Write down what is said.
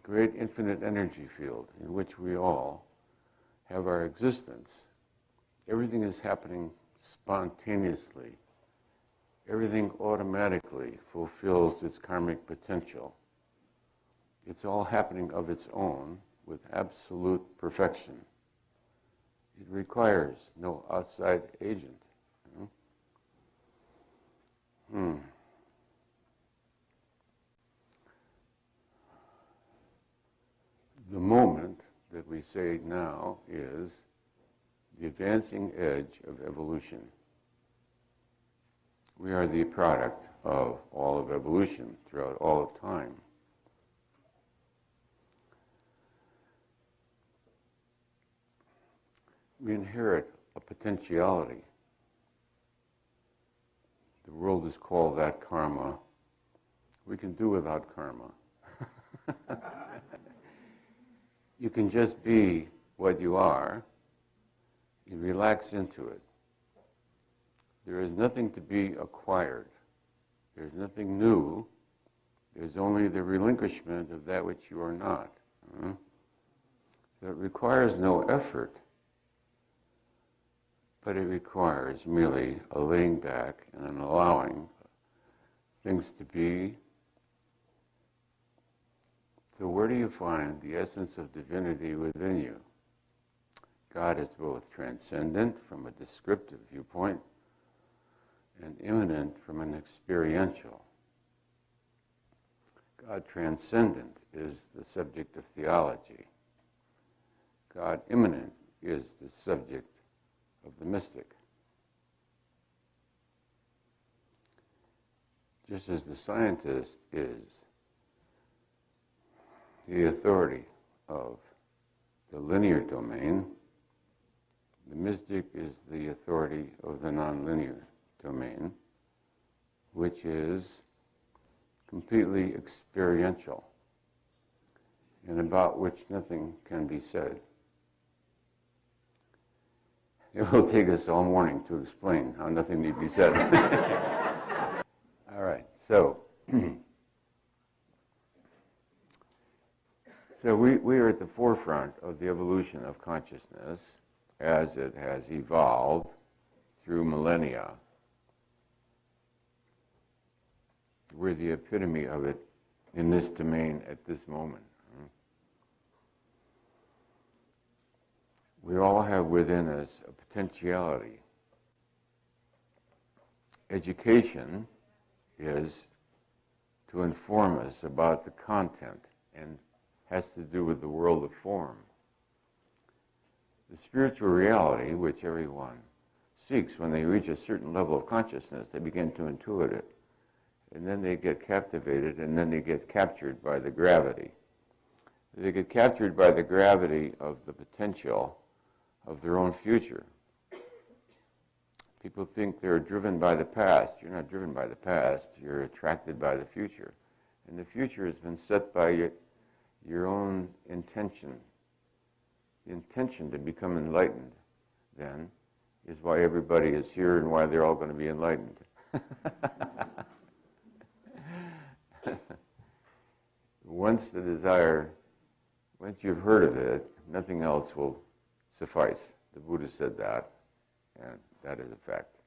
great infinite energy field in which we all have our existence. Everything is happening spontaneously. Everything automatically fulfills its karmic potential. It's all happening of its own with absolute perfection. It requires no outside agent. The moment that we say now is the advancing edge of evolution. We are the product of all of evolution throughout all of time. We inherit a potentiality. The world is called that karma. We can do without karma. You can just be what you are. You relax into it. There is nothing to be acquired. There's nothing new. There's only the relinquishment of that which you are not. So it requires no effort, but it requires merely a laying back and an allowing things to be. So where do you find the essence of divinity within you? God is both transcendent from a descriptive viewpoint and immanent from an experiential. God transcendent is the subject of theology. God immanent is the subject of the mystic. Just as the scientist is the authority of the linear domain, the mystic is the authority of the nonlinear domain, which is completely experiential and about which nothing can be said. It will take us all morning to explain how nothing need be said. All right, so we are at the forefront of the evolution of consciousness as it has evolved through millennia. We're the epitome of it in this domain at this moment. We all have within us a potentiality. Education is to inform us about the content and has to do with the world of form. The spiritual reality, which everyone seeks when they reach a certain level of consciousness, they begin to intuit it. And then they get captivated, and then they get captured by the gravity. They get captured by the gravity of the potential of their own future. People think they're driven by the past. You're not driven by the past. You're attracted by the future. And the future has been set by your own intention. The intention to become enlightened, then, is why everybody is here and why they're all going to be enlightened. Once you've heard of it, nothing else will suffice. The Buddha said that, and that is a fact.